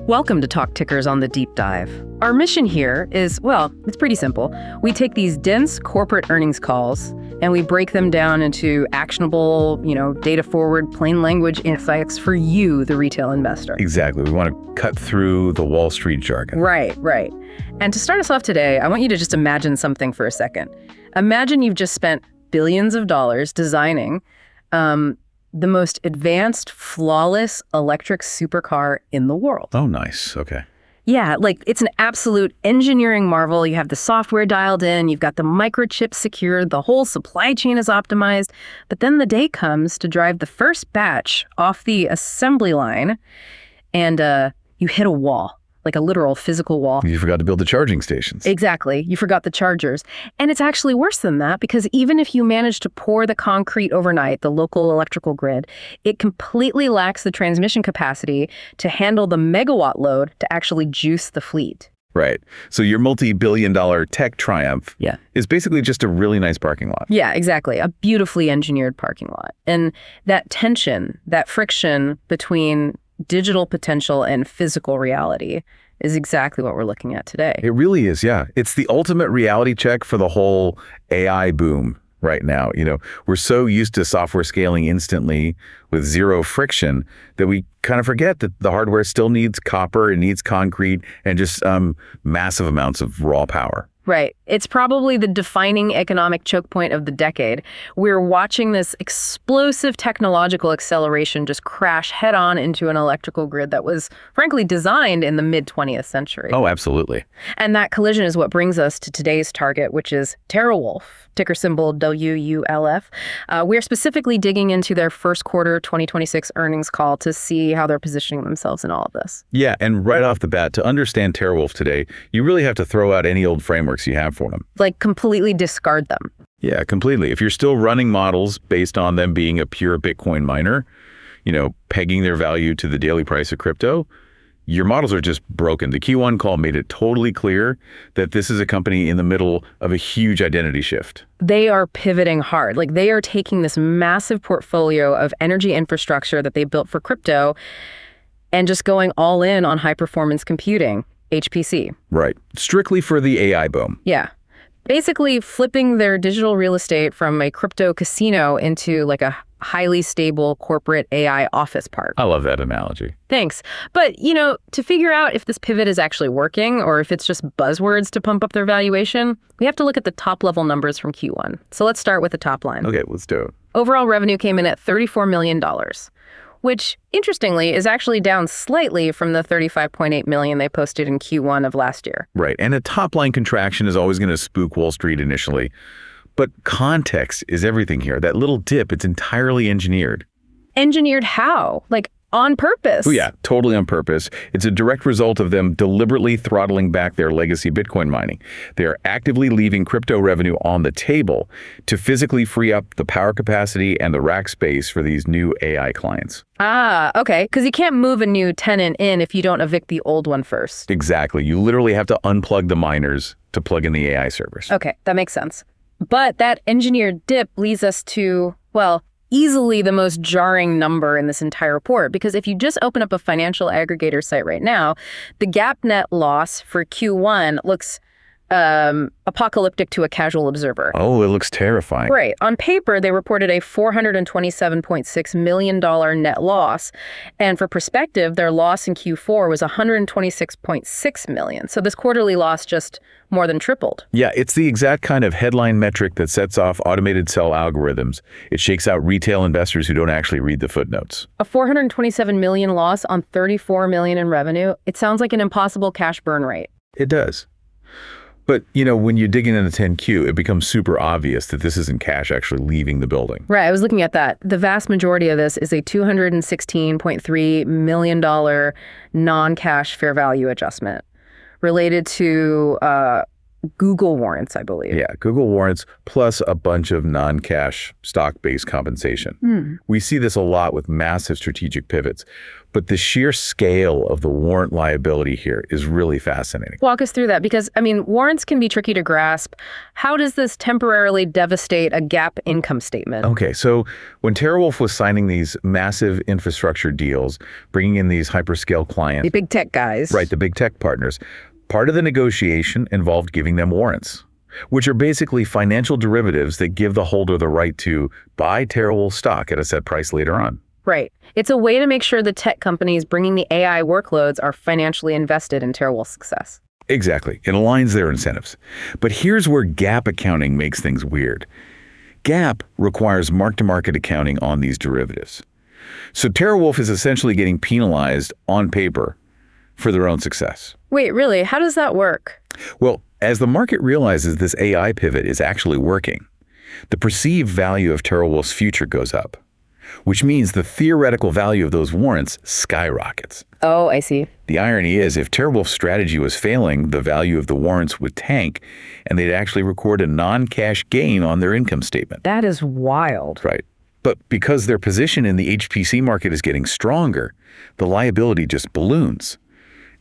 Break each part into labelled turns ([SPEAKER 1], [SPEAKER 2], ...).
[SPEAKER 1] Welcome to Talk Tickers on the Deep Dive. Our mission here is, well, it's pretty simple. We take these dense corporate earnings calls and we break them down into actionable, data forward, plain language insights for you, the retail investor.
[SPEAKER 2] Exactly. We want to cut through the Wall Street jargon.
[SPEAKER 1] Right. And to start us off today, I want you to just imagine something for a second. Imagine you've just spent billions of dollars designing the most advanced, flawless electric supercar in the world.
[SPEAKER 2] Oh, nice. Okay.
[SPEAKER 1] Yeah, it's an absolute engineering marvel. You have the software dialed in, you've got the microchips secured, the whole supply chain is optimized. But then the day comes to drive the first batch off the assembly line, and you hit a wall. Like a literal physical wall.
[SPEAKER 2] You forgot to build the charging stations.
[SPEAKER 1] Exactly. You forgot the chargers. And it's actually worse than that, because even if you manage to pour the concrete overnight, the local electrical grid, it completely lacks the transmission capacity to handle the megawatt load to actually juice the fleet.
[SPEAKER 2] Right. So your multi-billion-dollar tech triumph is basically just a really nice parking lot.
[SPEAKER 1] Yeah, exactly. A beautifully engineered parking lot. And that tension, that friction between digital potential and physical reality is exactly what we're looking at today.
[SPEAKER 2] It really is, yeah. It's the ultimate reality check for the whole AI boom right now. We're so used to software scaling instantly with zero friction that we kind of forget that the hardware still needs copper, it needs concrete, and just massive amounts of raw power.
[SPEAKER 1] Right. It's probably the defining economic choke point of the decade. We're watching this explosive technological acceleration just crash head-on into an electrical grid that was, frankly, designed in the mid-20th century.
[SPEAKER 2] Oh, absolutely.
[SPEAKER 1] And that collision is what brings us to today's target, which is TerraWolf, ticker symbol WULF. We're specifically digging into their first quarter 2026 earnings call to see how they're positioning themselves in all of this.
[SPEAKER 2] Yeah, and right off the bat, to understand TerraWolf today, you really have to throw out any old frameworks you have for them.
[SPEAKER 1] Completely discard them.
[SPEAKER 2] Yeah, completely. If you're still running models based on them being a pure Bitcoin miner, pegging their value to the daily price of crypto, your models are just broken. The Q1 call made it totally clear that this is a company in the middle of a huge identity shift.
[SPEAKER 1] They are pivoting hard. They are taking this massive portfolio of energy infrastructure that they built for crypto and just going all in on high performance computing. HPC.
[SPEAKER 2] Right. Strictly for the AI boom.
[SPEAKER 1] Yeah. Basically flipping their digital real estate from a crypto casino into a highly stable corporate AI office park.
[SPEAKER 2] I love that analogy.
[SPEAKER 1] Thanks. But, to figure out if this pivot is actually working or if it's just buzzwords to pump up their valuation, we have to look at the top level numbers from Q1. So let's start with the top line.
[SPEAKER 2] Okay, let's do it.
[SPEAKER 1] Overall revenue came in at $34 million. Which, interestingly, is actually down slightly from the $35.8 million they posted in Q1 of last year.
[SPEAKER 2] Right, and a top-line contraction is always going to spook Wall Street initially. But context is everything here. That little dip, it's entirely engineered.
[SPEAKER 1] Engineered how? On purpose?
[SPEAKER 2] Oh, yeah, totally on purpose. It's a direct result of them deliberately throttling back their legacy Bitcoin mining. They are actively leaving crypto revenue on the table to physically free up the power capacity and the rack space for these new AI clients.
[SPEAKER 1] Ah, okay. Because you can't move a new tenant in if you don't evict the old one first.
[SPEAKER 2] Exactly. You literally have to unplug the miners to plug in the AI servers.
[SPEAKER 1] Okay, that makes sense. But that engineered dip leads us to, easily the most jarring number in this entire report, because if you just open up a financial aggregator site right now, the GAAP net loss for Q1 looks apocalyptic to a casual observer.
[SPEAKER 2] Oh, it looks terrifying.
[SPEAKER 1] Right. On paper, they reported a $427.6 million net loss. And for perspective, their loss in Q4 was $126.6 million. So this quarterly loss just more than tripled.
[SPEAKER 2] Yeah, it's the exact kind of headline metric that sets off automated sell algorithms. It shakes out retail investors who don't actually read the footnotes.
[SPEAKER 1] A $427 million loss on $34 million in revenue. It sounds like an impossible cash burn rate.
[SPEAKER 2] It does. But, when you dig into the 10Q, it becomes super obvious that this isn't cash actually leaving the building.
[SPEAKER 1] Right. I was looking at that. The vast majority of this is a $216.3 million non-cash fair value adjustment related to Google warrants, I believe.
[SPEAKER 2] Yeah, Google warrants plus a bunch of non-cash stock-based compensation. We see this a lot with massive strategic pivots, but the sheer scale of the warrant liability here is really fascinating.
[SPEAKER 1] Walk us through that because, I mean, warrants can be tricky to grasp. How does this temporarily devastate a GAAP income statement?
[SPEAKER 2] Okay, so when TerraWolf was signing these massive infrastructure deals, bringing in these hyperscale clients,
[SPEAKER 1] The big tech guys.
[SPEAKER 2] right, the big tech partners, part of the negotiation involved giving them warrants, which are basically financial derivatives that give the holder the right to buy TerraWolf stock at a set price later on.
[SPEAKER 1] Right. It's a way to make sure the tech companies bringing the AI workloads are financially invested in TerraWolf's success.
[SPEAKER 2] Exactly. It aligns their incentives. But here's where GAAP accounting makes things weird. GAAP requires mark-to-market accounting on these derivatives. So TerraWolf is essentially getting penalized on paper for their own success.
[SPEAKER 1] Wait, really? How does that work?
[SPEAKER 2] Well, as the market realizes this AI pivot is actually working, the perceived value of TerraWolf's future goes up, which means the theoretical value of those warrants skyrockets.
[SPEAKER 1] Oh, I see.
[SPEAKER 2] The irony is, if TerraWolf's strategy was failing, the value of the warrants would tank, and they'd actually record a non-cash gain on their income statement.
[SPEAKER 1] That is wild.
[SPEAKER 2] Right. But because their position in the HPC market is getting stronger, the liability just balloons.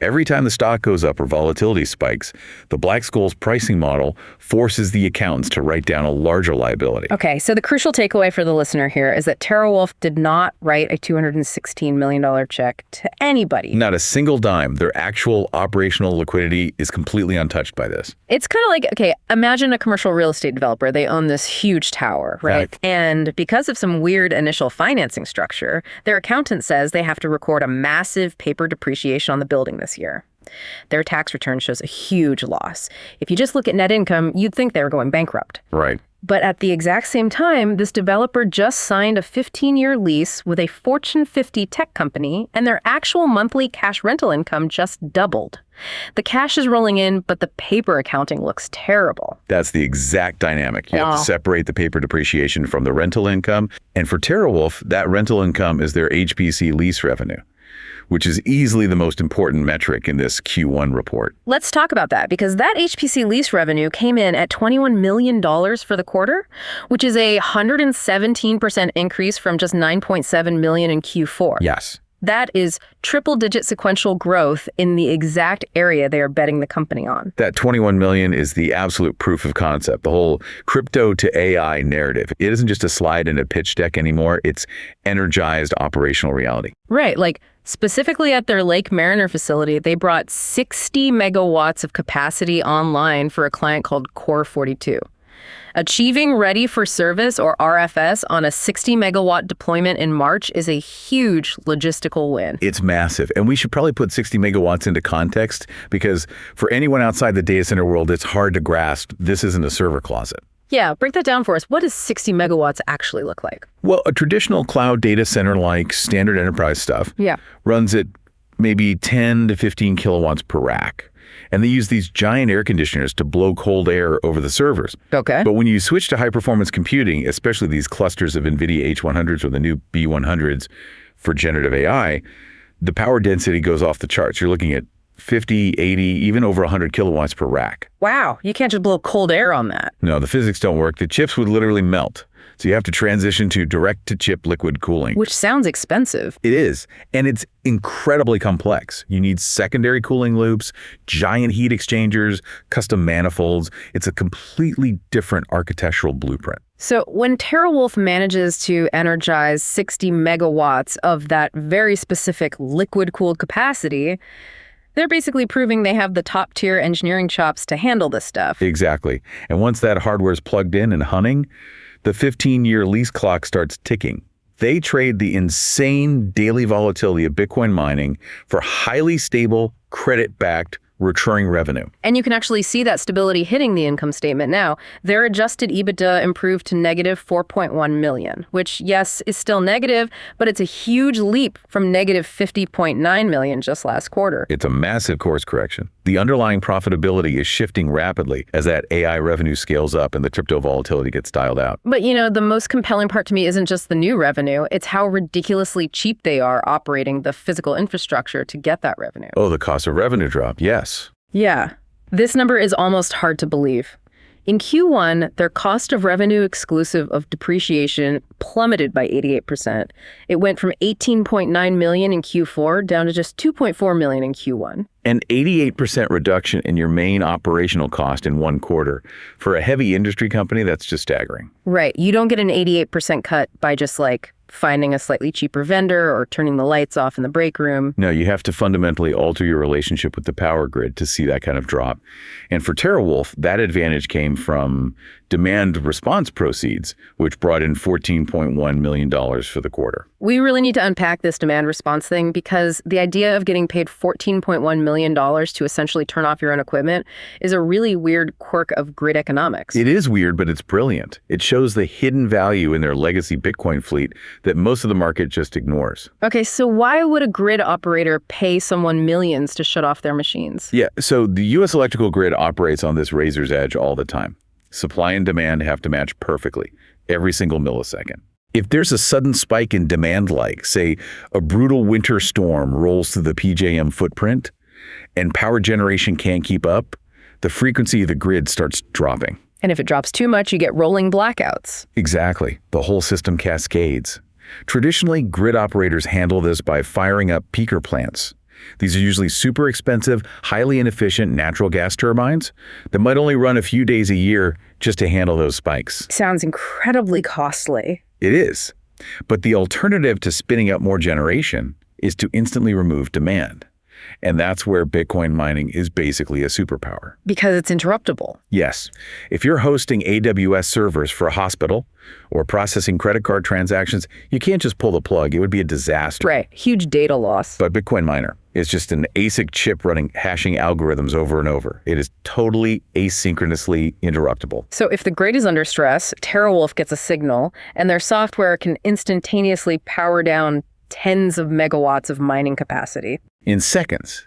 [SPEAKER 2] Every time the stock goes up or volatility spikes, the Black-Scholes pricing model forces the accountants to write down a larger liability.
[SPEAKER 1] Okay, so the crucial takeaway for the listener here is that TerraWolf did not write a $216 million check to anybody.
[SPEAKER 2] Not a single dime. Their actual operational liquidity is completely untouched by this.
[SPEAKER 1] It's kind of like, okay, imagine a commercial real estate developer. They own this huge tower, right? And because of some weird initial financing structure, their accountant says they have to record a massive paper depreciation on the building this year. Their tax return shows a huge loss. If you just look at net income, you'd think they were going bankrupt.
[SPEAKER 2] Right.
[SPEAKER 1] But at the exact same time, this developer just signed a 15-year lease with a Fortune 50 tech company, and their actual monthly cash rental income just doubled. The cash is rolling in, but the paper accounting looks terrible.
[SPEAKER 2] That's the exact dynamic. You have to separate the paper depreciation from the rental income. And for TerraWolf, that rental income is their HPC lease revenue, which is easily the most important metric in this Q1 report.
[SPEAKER 1] Let's talk about that, because that HPC lease revenue came in at $21 million for the quarter, which is a 117% increase from just $9.7 million in Q4.
[SPEAKER 2] Yes.
[SPEAKER 1] That is triple-digit sequential growth in the exact area they are betting the company on.
[SPEAKER 2] That 21 million is the absolute proof of concept, the whole crypto to AI narrative. It isn't just a slide in a pitch deck anymore. It's energized operational reality.
[SPEAKER 1] Right, like specifically at their Lake Mariner facility, they brought 60 megawatts of capacity online for a client called Core 42. Achieving ready for service, or RFS, on a 60 megawatt deployment in March is a huge logistical win.
[SPEAKER 2] It's massive. And we should probably put 60 megawatts into context, because for anyone outside the data center world, it's hard to grasp. This isn't a server closet.
[SPEAKER 1] Yeah, break that down for us. What does 60 megawatts actually look like?
[SPEAKER 2] Well, a traditional cloud data center like standard enterprise stuff runs at maybe 10 to 15 kilowatts per rack. And they use these giant air conditioners to blow cold air over the servers.
[SPEAKER 1] Okay.
[SPEAKER 2] But when you switch to high-performance computing, especially these clusters of NVIDIA H100s or the new B100s for generative AI, the power density goes off the charts. You're looking at 50, 80, even over 100 kilowatts per rack.
[SPEAKER 1] Wow, you can't just blow cold air on that.
[SPEAKER 2] No, the physics don't work. The chips would literally melt. So you have to transition to direct-to-chip liquid cooling.
[SPEAKER 1] Which sounds expensive.
[SPEAKER 2] It is, and it's incredibly complex. You need secondary cooling loops, giant heat exchangers, custom manifolds. It's a completely different architectural blueprint.
[SPEAKER 1] So when TerraWolf manages to energize 60 megawatts of that very specific liquid-cooled capacity, they're basically proving they have the top-tier engineering chops to handle this stuff.
[SPEAKER 2] Exactly. And once that hardware is plugged in and hunting, the 15-year lease clock starts ticking. They trade the insane daily volatility of Bitcoin mining for highly stable, credit-backed, recurring revenue.
[SPEAKER 1] And you can actually see that stability hitting the income statement now. Their adjusted EBITDA improved to negative 4.1 million, which, yes, is still negative, but it's a huge leap from negative 50.9 million just last quarter.
[SPEAKER 2] It's a massive course correction. The underlying profitability is shifting rapidly as that AI revenue scales up and the crypto volatility gets dialed out.
[SPEAKER 1] But, you know, the most compelling part to me isn't just the new revenue. It's how ridiculously cheap they are operating the physical infrastructure to get that revenue.
[SPEAKER 2] Oh, the cost of revenue drop, yes.
[SPEAKER 1] Yeah. This number is almost hard to believe. In Q1, their cost of revenue exclusive of depreciation plummeted by 88%. It went from $18.9 million in Q4 down to just $2.4 million in Q1.
[SPEAKER 2] An 88% reduction in your main operational cost in one quarter. For a heavy industry company, that's just staggering.
[SPEAKER 1] Right. You don't get an 88% cut by just finding a slightly cheaper vendor or turning the lights off in the break room.
[SPEAKER 2] No, you have to fundamentally alter your relationship with the power grid to see that kind of drop. And for TerraWolf, that advantage came from demand response proceeds, which brought in $14.1 million for the quarter.
[SPEAKER 1] We really need to unpack this demand response thing because the idea of getting paid $14.1 million to essentially turn off your own equipment is a really weird quirk of grid economics.
[SPEAKER 2] It is weird, but it's brilliant. It shows the hidden value in their legacy Bitcoin fleet that most of the market just ignores.
[SPEAKER 1] Okay, so why would a grid operator pay someone millions to shut off their machines?
[SPEAKER 2] Yeah, so the U.S. electrical grid operates on this razor's edge all the time. Supply and demand have to match perfectly, every single millisecond. If there's a sudden spike in demand, like, say, a brutal winter storm rolls through the PJM footprint, and power generation can't keep up, the frequency of the grid starts dropping.
[SPEAKER 1] And if it drops too much, you get rolling blackouts.
[SPEAKER 2] Exactly. The whole system cascades. Traditionally, grid operators handle this by firing up peaker plants. These are usually super expensive, highly inefficient natural gas turbines that might only run a few days a year just to handle those spikes.
[SPEAKER 1] Sounds incredibly costly.
[SPEAKER 2] It is. But the alternative to spinning up more generation is to instantly remove demand. And that's where Bitcoin mining is basically a superpower.
[SPEAKER 1] Because it's interruptible.
[SPEAKER 2] Yes. If you're hosting AWS servers for a hospital or processing credit card transactions, you can't just pull the plug. It would be a disaster.
[SPEAKER 1] Right. Huge data loss.
[SPEAKER 2] But Bitcoin miner is just an ASIC chip running hashing algorithms over and over. It is totally asynchronously interruptible.
[SPEAKER 1] So if the grid is under stress, TerraWolf gets a signal, and their software can instantaneously power down tens of megawatts of mining capacity.
[SPEAKER 2] In seconds.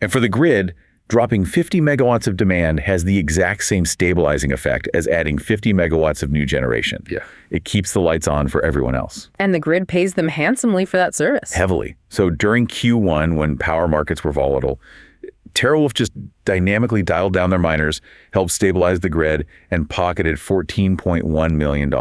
[SPEAKER 2] And for the grid, dropping 50 megawatts of demand has the exact same stabilizing effect as adding 50 megawatts of new generation. Yeah. It keeps the lights on for everyone else.
[SPEAKER 1] And the grid pays them handsomely for that service.
[SPEAKER 2] Heavily. So during Q1, when power markets were volatile, TerraWolf just dynamically dialed down their miners, helped stabilize the grid, and pocketed $14.1 million.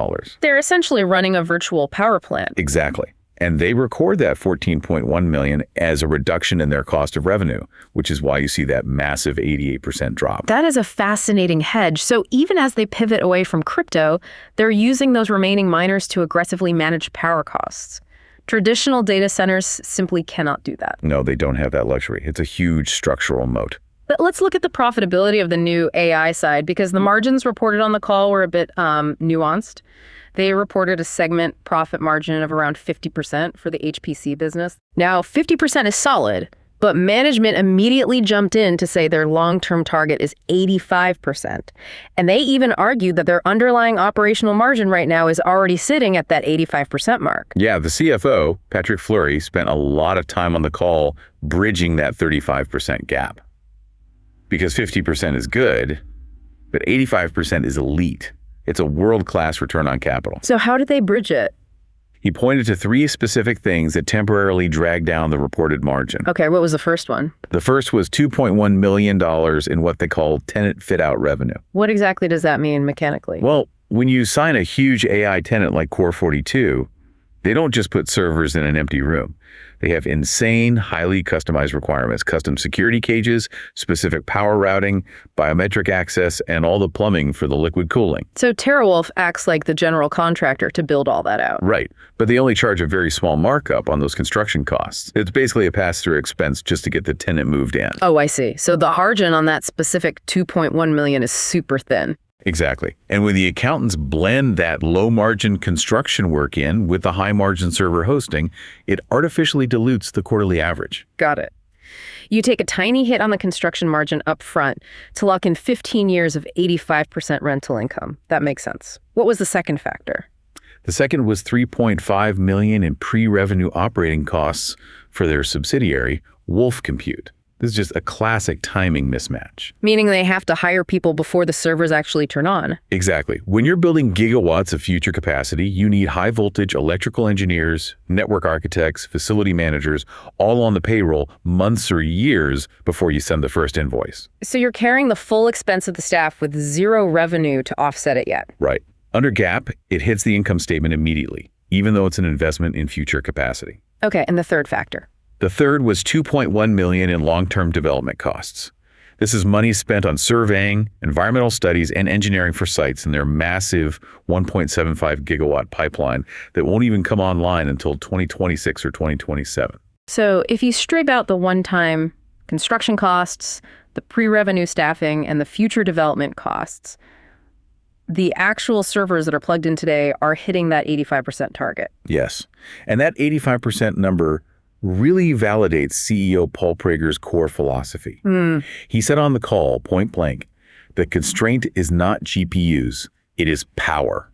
[SPEAKER 1] They're essentially running a virtual power plant.
[SPEAKER 2] Exactly. And they record that $14.1 million as a reduction in their cost of revenue, which is why you see that massive 88% drop.
[SPEAKER 1] That is a fascinating hedge. So even as they pivot away from crypto, they're using those remaining miners to aggressively manage power costs. Traditional data centers simply cannot do that.
[SPEAKER 2] No, they don't have that luxury. It's a huge structural moat.
[SPEAKER 1] But let's look at the profitability of the new AI side, because the margins reported on the call were a bit nuanced. They reported a segment profit margin of around 50% for the HPC business. Now, 50% is solid, but management immediately jumped in to say their long-term target is 85%. And they even argued that their underlying operational margin right now is already sitting at that 85% mark.
[SPEAKER 2] Yeah, the CFO, Patrick Fleury, spent a lot of time on the call bridging that 35% gap. Because 50% is good, but 85% is elite. It's a world-class return on capital.
[SPEAKER 1] So how did they bridge it?
[SPEAKER 2] He pointed to three specific things that temporarily dragged down the reported margin.
[SPEAKER 1] Okay, what was the first one?
[SPEAKER 2] The first was $2.1 million in what they call tenant fit-out revenue.
[SPEAKER 1] What exactly does that mean mechanically?
[SPEAKER 2] Well, when you sign a huge AI tenant like Core 42, they don't just put servers in an empty room. They have insane, highly customized requirements, custom security cages, specific power routing, biometric access, and all the plumbing for the liquid cooling.
[SPEAKER 1] So TerraWolf acts like the general contractor to build all that out.
[SPEAKER 2] Right, but they only charge a very small markup on those construction costs. It's basically a pass-through expense just to get the tenant moved in.
[SPEAKER 1] Oh, I see. So the margin on that specific $2.1 million is super thin.
[SPEAKER 2] Exactly. And when the accountants blend that low-margin construction work in with the high-margin server hosting, it artificially dilutes the quarterly average.
[SPEAKER 1] Got it. You take a tiny hit on the construction margin up front to lock in 15 years of 85% rental income. That makes sense. What was the second factor?
[SPEAKER 2] The second was $3.5 million in pre-revenue operating costs for their subsidiary, Wolf Compute. This is just a classic timing mismatch.
[SPEAKER 1] Meaning they have to hire people before the servers actually turn on.
[SPEAKER 2] Exactly. When you're building gigawatts of future capacity, you need high voltage electrical engineers, network architects, facility managers, all on the payroll months or years before you send the first invoice.
[SPEAKER 1] So you're carrying the full expense of the staff with zero revenue to offset it yet.
[SPEAKER 2] Right. Under GAAP, it hits the income statement immediately, even though it's an investment in future capacity.
[SPEAKER 1] Okay, and the third factor.
[SPEAKER 2] The third was $2.1 million in long-term development costs. This is money spent on surveying, environmental studies, and engineering for sites in their massive 1.75 gigawatt pipeline that won't even come online until 2026 or 2027.
[SPEAKER 1] So if you strip out the one-time construction costs, the pre-revenue staffing, and the future development costs, the actual servers that are plugged in today are hitting that 85% target.
[SPEAKER 2] Yes. And that 85% number really validates CEO Paul Prager's core philosophy. He said on the call, point blank, the constraint is not GPUs, it is power.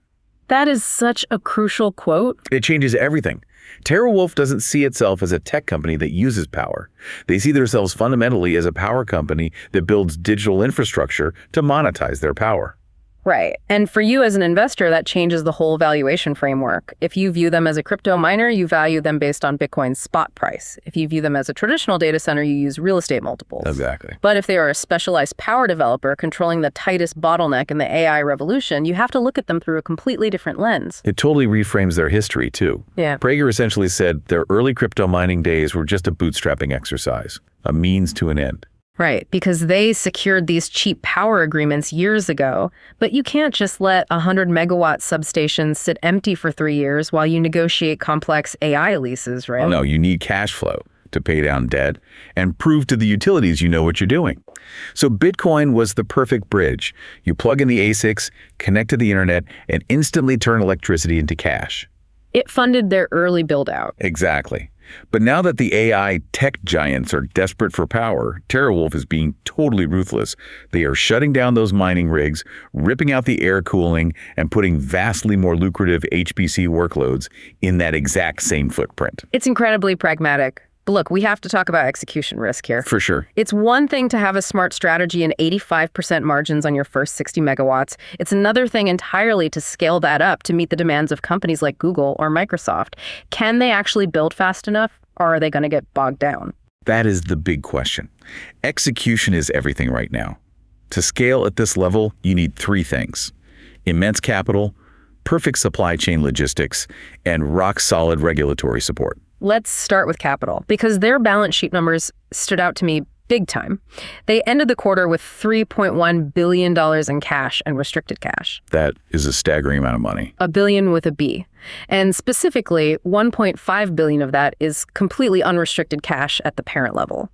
[SPEAKER 1] That is such a crucial quote.
[SPEAKER 2] It changes everything. TerraWolf doesn't see itself as a tech company that uses power. They see themselves fundamentally as a power company that builds digital infrastructure to monetize their power.
[SPEAKER 1] Right. And for you as an investor, that changes the whole valuation framework. If you view them as a crypto miner, you value them based on Bitcoin's spot price. If you view them as a traditional data center, you use real estate multiples.
[SPEAKER 2] Exactly.
[SPEAKER 1] But if they are a specialized power developer controlling the tightest bottleneck in the AI revolution, you have to look at them through a completely different lens.
[SPEAKER 2] It totally reframes their history, too.
[SPEAKER 1] Yeah.
[SPEAKER 2] Prager essentially said their early crypto mining days were just a bootstrapping exercise, a means to an end.
[SPEAKER 1] Right, because they secured these cheap power agreements years ago, but you can't just let 100 megawatt substations sit empty for 3 years while you negotiate complex AI leases, right?
[SPEAKER 2] No, you need cash flow to pay down debt and prove to the utilities you know what you're doing. So Bitcoin was the perfect bridge. You plug in the ASICs, connect to the internet, and instantly turn electricity into cash.
[SPEAKER 1] It funded their early build-out.
[SPEAKER 2] Exactly. But now that the AI tech giants are desperate for power, TerraWolf is being totally ruthless. They are shutting down those mining rigs, ripping out the air cooling, and putting vastly more lucrative HPC workloads in that exact same footprint.
[SPEAKER 1] It's incredibly pragmatic. But look, we have to talk about execution risk here.
[SPEAKER 2] For sure.
[SPEAKER 1] It's one thing to have a smart strategy and 85% margins on your first 60 megawatts. It's another thing entirely to scale that up to meet the demands of companies like Google or Microsoft. Can they actually build fast enough, or are they going to get bogged down?
[SPEAKER 2] That is the big question. Execution is everything right now. To scale at this level, you need 3 things: immense capital, perfect supply chain logistics, and rock-solid regulatory support.
[SPEAKER 1] Let's start with capital, because their balance sheet numbers stood out to me big time. They ended the quarter with $3.1 billion in cash and restricted cash.
[SPEAKER 2] That is a staggering amount of money.
[SPEAKER 1] $1 billion with a B. And specifically, $1.5 billion of that is completely unrestricted cash at the parent level.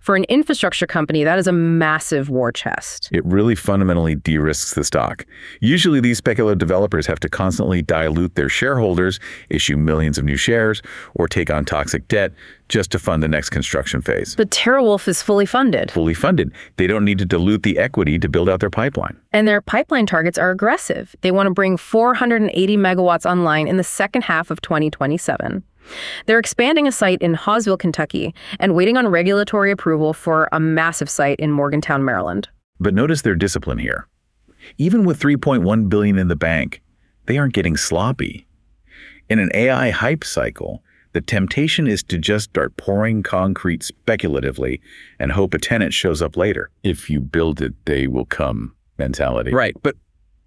[SPEAKER 1] For an infrastructure company, that is a massive war chest.
[SPEAKER 2] It really fundamentally de-risks the stock. Usually these speculative developers have to constantly dilute their shareholders, issue millions of new shares, or take on toxic debt just to fund the next construction phase.
[SPEAKER 1] But TerraWolf is fully funded.
[SPEAKER 2] Fully funded. They don't need to dilute the equity to build out their pipeline.
[SPEAKER 1] And their pipeline targets are aggressive. They want to bring 480 megawatts online in the second half of 2027. They're expanding a site in Hawesville, Kentucky, and waiting on regulatory approval for a massive site in Morgantown, Maryland.
[SPEAKER 2] But notice their discipline here. Even with $3.1 billion in the bank, they aren't getting sloppy. In an AI hype cycle, the temptation is to just start pouring concrete speculatively and hope a tenant shows up later. If you build it, they will come mentality. Right, but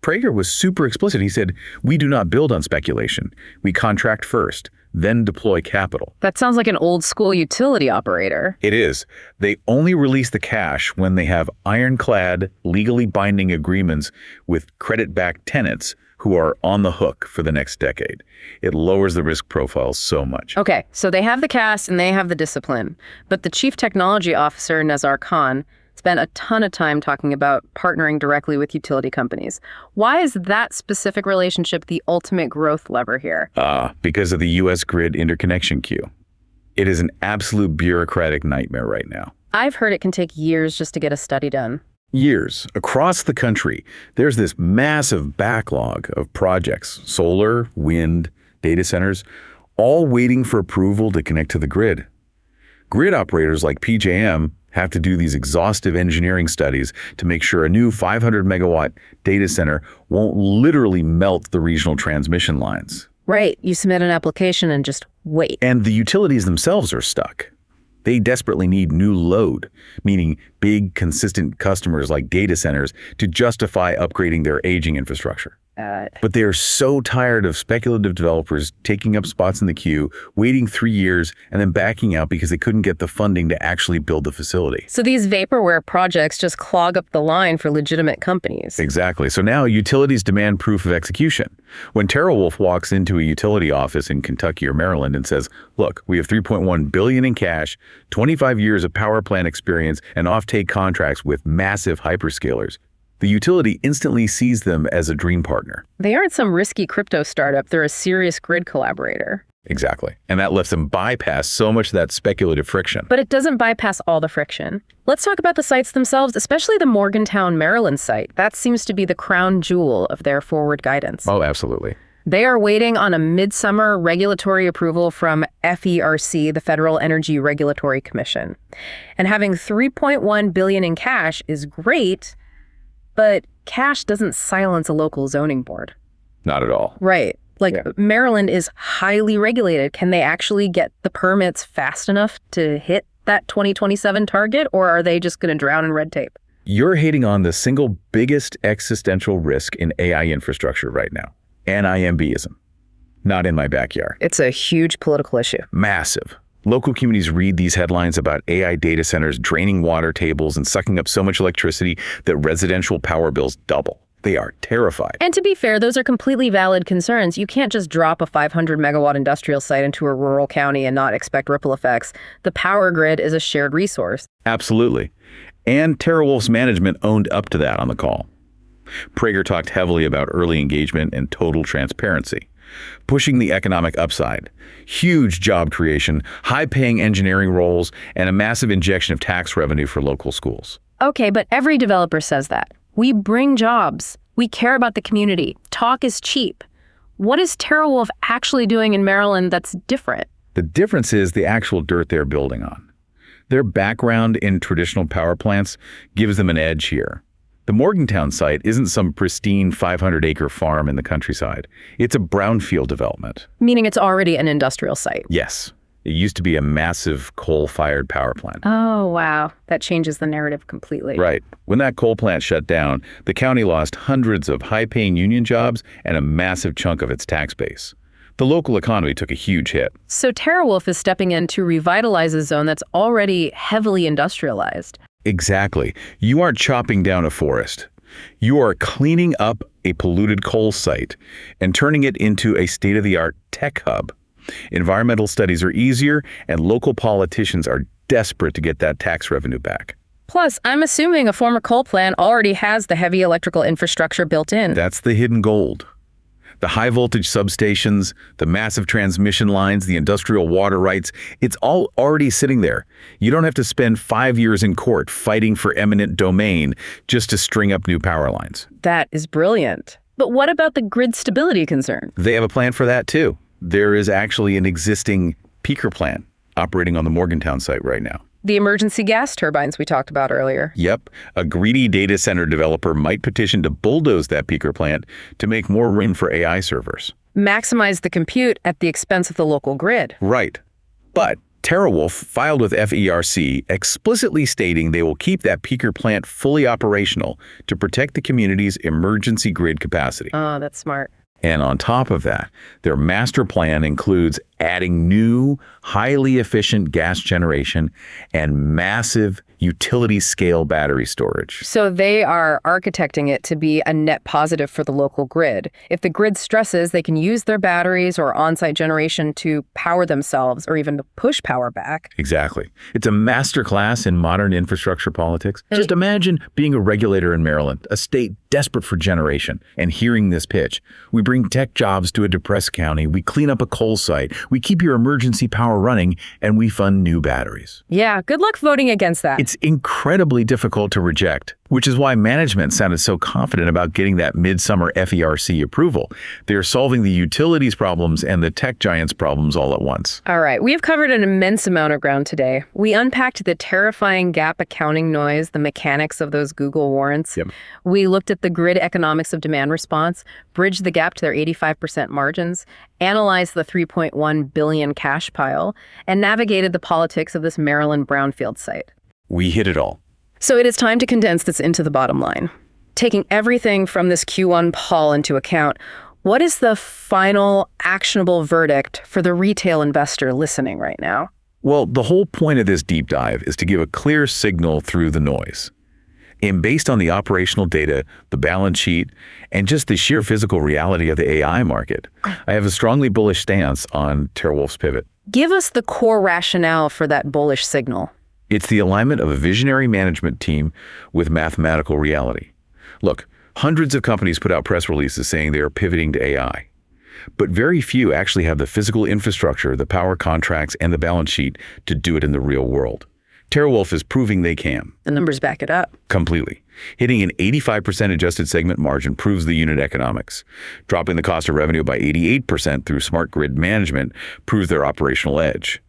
[SPEAKER 2] Prager was super explicit. He said, we do not build on speculation. We contract first, then deploy capital.
[SPEAKER 1] That sounds like an old school utility operator.
[SPEAKER 2] It is. They only release the cash when they have ironclad, legally binding agreements with credit-backed tenants who are on the hook for the next decade. It lowers the risk profile so much.
[SPEAKER 1] Okay, so they have the cash and they have the discipline. But the chief technology officer, Nasr, spent a ton of time talking about partnering directly with utility companies. Why is that specific relationship the ultimate growth lever here?
[SPEAKER 2] Because of the U.S. grid interconnection queue. It is an absolute bureaucratic nightmare right now.
[SPEAKER 1] I've heard it can take years just to get a study done.
[SPEAKER 2] Years. Across the country, there's this massive backlog of projects, solar, wind, data centers, all waiting for approval to connect to the grid. Grid operators like PJM have to do these exhaustive engineering studies to make sure a new 500 megawatt data center won't literally melt the regional transmission lines.
[SPEAKER 1] Right. You submit an application and just wait.
[SPEAKER 2] And the utilities themselves are stuck. They desperately need new load, meaning big, consistent customers like data centers to justify upgrading their aging infrastructure. But they are so tired of speculative developers taking up spots in the queue, waiting 3 years, and then backing out because they couldn't get the funding to actually build the facility.
[SPEAKER 1] So these vaporware projects just clog up the line for legitimate companies.
[SPEAKER 2] Exactly. So now utilities demand proof of execution. When TerraWolf walks into a utility office in Kentucky or Maryland and says, look, we have $3.1 billion in cash, 25 years of power plant experience, and offtake contracts with massive hyperscalers, the utility instantly sees them as a dream partner.
[SPEAKER 1] They aren't some risky crypto startup. They're a serious grid collaborator.
[SPEAKER 2] Exactly. And that lets them bypass so much of that speculative friction.
[SPEAKER 1] But it doesn't bypass all the friction. Let's talk about the sites themselves, especially the Morgantown, Maryland site. That seems to be the crown jewel of their forward guidance.
[SPEAKER 2] Oh, absolutely.
[SPEAKER 1] They are waiting on a midsummer regulatory approval from FERC, the Federal Energy Regulatory Commission. And having $3.1 billion in cash is great, but cash doesn't silence a local zoning board.
[SPEAKER 2] Not at all.
[SPEAKER 1] Right. Maryland is highly regulated. Can they actually get the permits fast enough to hit that 2027 target, or are they just going to drown in red tape?
[SPEAKER 2] You're hitting on the single biggest existential risk in AI infrastructure right now. NIMBism. Not in my backyard.
[SPEAKER 1] It's a huge political issue.
[SPEAKER 2] Massive. Local communities read these headlines about AI data centers draining water tables and sucking up so much electricity that residential power bills double. They are terrified.
[SPEAKER 1] And to be fair, those are completely valid concerns. You can't just drop a 500 megawatt industrial site into a rural county and not expect ripple effects. The power grid is a shared resource.
[SPEAKER 2] Absolutely. And TerraWolf's management owned up to that on the call. Prager talked heavily about early engagement and total transparency, pushing the economic upside, huge job creation, high-paying engineering roles, and a massive injection of tax revenue for local schools.
[SPEAKER 1] Okay, but every developer says that. We bring jobs. We care about the community. Talk is cheap. What is TerraWolf actually doing in Maryland that's different?
[SPEAKER 2] The difference is the actual dirt they're building on. Their background in traditional power plants gives them an edge here. The Morgantown site isn't some pristine 500-acre farm in the countryside. It's a brownfield development.
[SPEAKER 1] Meaning it's already an industrial site.
[SPEAKER 2] Yes. It used to be a massive coal-fired power plant.
[SPEAKER 1] Oh, wow. That changes the narrative completely.
[SPEAKER 2] Right. When that coal plant shut down, the county lost hundreds of high-paying union jobs and a massive chunk of its tax base. The local economy took a huge hit.
[SPEAKER 1] So TerraWolf is stepping in to revitalize a zone that's already heavily industrialized.
[SPEAKER 2] Exactly. You aren't chopping down a forest. You are cleaning up a polluted coal site and turning it into a state-of-the-art tech hub. Environmental studies are easier, and local politicians are desperate to get that tax revenue back.
[SPEAKER 1] Plus, I'm assuming a former coal plant already has the heavy electrical infrastructure built in.
[SPEAKER 2] That's the hidden gold. The high-voltage substations, the massive transmission lines, the industrial water rights, it's all already sitting there. You don't have to spend 5 years in court fighting for eminent domain just to string up new power lines.
[SPEAKER 1] That is brilliant. But what about the grid stability concern?
[SPEAKER 2] They have a plan for that, too. There is actually an existing peaker plant operating on the Morgantown site right now.
[SPEAKER 1] The emergency gas turbines we talked about earlier.
[SPEAKER 2] Yep. A greedy data center developer might petition to bulldoze that peaker plant to make more room for AI servers.
[SPEAKER 1] Maximize the compute at the expense of the local grid.
[SPEAKER 2] Right. But TerraWolf filed with FERC explicitly stating they will keep that peaker plant fully operational to protect the community's emergency grid capacity.
[SPEAKER 1] Oh, that's smart.
[SPEAKER 2] And on top of that, their master plan includes adding new, highly efficient gas generation and massive utility-scale battery storage.
[SPEAKER 1] So they are architecting it to be a net positive for the local grid. If the grid stresses, they can use their batteries or on-site generation to power themselves or even to push power back.
[SPEAKER 2] Exactly. It's a masterclass in modern infrastructure politics. Just imagine being a regulator in Maryland, a state desperate for generation, and hearing this pitch. We bring tech jobs to a depressed county, we clean up a coal site, we keep your emergency power running, and we fund new batteries.
[SPEAKER 1] Yeah, good luck voting against that.
[SPEAKER 2] It's incredibly difficult to reject, which is why management sounded so confident about getting that midsummer FERC approval. They are solving the utilities problems and the tech giants problems all at once.
[SPEAKER 1] All right, we have covered an immense amount of ground today. We unpacked the terrifying gap accounting noise, the mechanics of those Google warrants.
[SPEAKER 2] Yep.
[SPEAKER 1] We looked at the grid economics of demand response, bridged the gap to their 85% margins, analyzed the $3.1 billion cash pile, and navigated the politics of this Maryland brownfield site.
[SPEAKER 2] We hit it all.
[SPEAKER 1] So it is time to condense this into the bottom line. Taking everything from this Q1 poll into account, what is the final actionable verdict for the retail investor listening right now?
[SPEAKER 2] Well, the whole point of this deep dive is to give a clear signal through the noise. And based on the operational data, the balance sheet, and just the sheer physical reality of the AI market, I have a strongly bullish stance on TerraWolf's pivot.
[SPEAKER 1] Give us the core rationale for that bullish signal.
[SPEAKER 2] It's the alignment of a visionary management team with mathematical reality. Look, hundreds of companies put out press releases saying they are pivoting to AI. But very few actually have the physical infrastructure, the power contracts, and the balance sheet to do it in the real world. TerraWolf is proving they can.
[SPEAKER 1] The numbers back it up.
[SPEAKER 2] Completely. Hitting an 85% adjusted segment margin proves the unit economics. Dropping the cost of revenue by 88% through smart grid management proves their operational edge.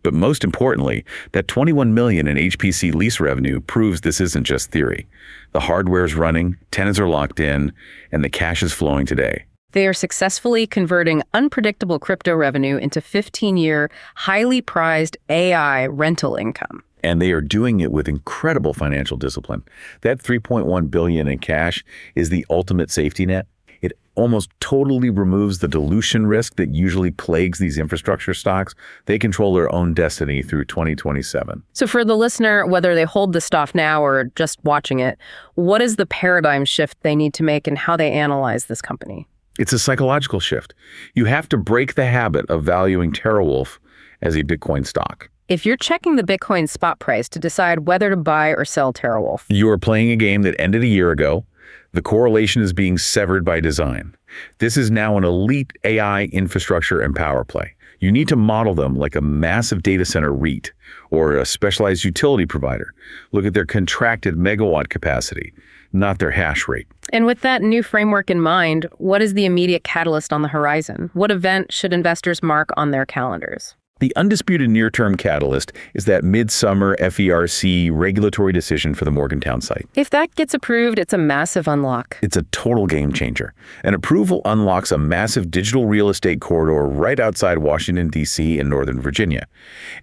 [SPEAKER 2] But most importantly, that $21 million in HPC lease revenue proves this isn't just theory. The hardware's running, tenants are locked in, and the cash is flowing today.
[SPEAKER 1] They are successfully converting unpredictable crypto revenue into 15-year, highly prized AI rental income.
[SPEAKER 2] And they are doing it with incredible financial discipline. That $3.1 billion in cash is the ultimate safety net. It almost totally removes the dilution risk that usually plagues these infrastructure stocks. They control their own destiny through 2027.
[SPEAKER 1] So for the listener, whether they hold the stuff now or just watching it, what is the paradigm shift they need to make and how they analyze this company?
[SPEAKER 2] It's a psychological shift. You have to break the habit of valuing TerraWolf as a Bitcoin stock.
[SPEAKER 1] If you're checking the Bitcoin spot price to decide whether to buy or sell TerraWolf,
[SPEAKER 2] you are playing a game that ended a year ago. The correlation is being severed by design. This is now an elite AI infrastructure and power play. You need to model them like a massive data center REIT or a specialized utility provider. Look at their contracted megawatt capacity, not their hash rate.
[SPEAKER 1] And with that new framework in mind, what is the immediate catalyst on the horizon? What event should investors mark on their calendars?
[SPEAKER 2] The undisputed near-term catalyst is that midsummer FERC regulatory decision for the Morgantown site.
[SPEAKER 1] If that gets approved, it's a massive unlock.
[SPEAKER 2] It's a total game changer. An approval unlocks a massive digital real estate corridor right outside Washington, D.C. and Northern Virginia.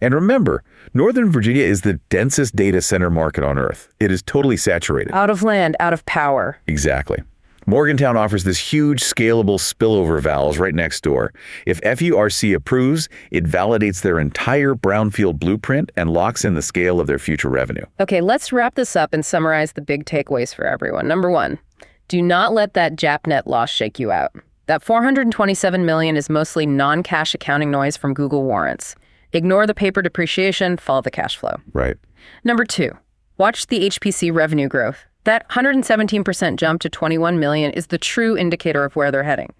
[SPEAKER 2] And remember, Northern Virginia is the densest data center market on Earth. It is totally saturated.
[SPEAKER 1] Out of land, out of power.
[SPEAKER 2] Exactly. Morgantown offers this huge scalable spillover valves right next door. If FERC approves, it validates their entire brownfield blueprint and locks in the scale of their future revenue.
[SPEAKER 1] Okay, let's wrap this up and summarize the big takeaways for everyone. Number one, do not let that JAPNet loss shake you out. That $427 million is mostly non-cash accounting noise from Google warrants. Ignore the paper depreciation, follow the cash flow.
[SPEAKER 2] Right.
[SPEAKER 1] Number two, watch the HPC revenue growth. That 117% jump to $21 million is the true indicator of where they're heading.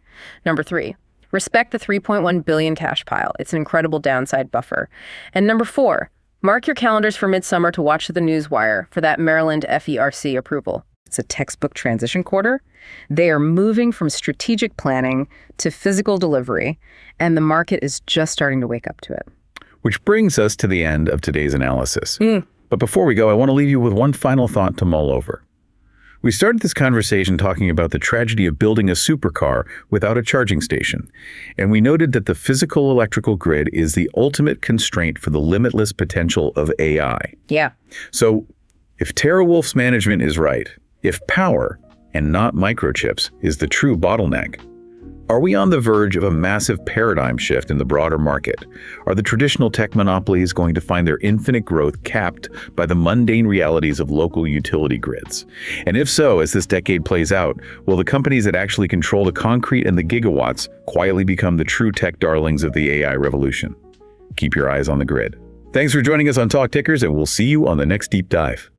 [SPEAKER 1] Number three, respect the $3.1 billion cash pile. It's an incredible downside buffer. And number four, mark your calendars for midsummer to watch the newswire for that Maryland FERC approval. It's a textbook transition quarter. They are moving from strategic planning to physical delivery, and the market is just starting to wake up to it.
[SPEAKER 2] Which brings us to the end of today's analysis. But before we go, I want to leave you with one final thought to mull over. We started this conversation talking about the tragedy of building a supercar without a charging station, and we noted that the physical electrical grid is the ultimate constraint for the limitless potential of AI.
[SPEAKER 1] Yeah.
[SPEAKER 2] So, if TerraWolf's management is right, if power, and not microchips, is the true bottleneck, are we on the verge of a massive paradigm shift in the broader market? Are the traditional tech monopolies going to find their infinite growth capped by the mundane realities of local utility grids? And if so, as this decade plays out, will the companies that actually control the concrete and the gigawatts quietly become the true tech darlings of the AI revolution? Keep your eyes on the grid. Thanks for joining us on Talk Tickers, and we'll see you on the next deep dive.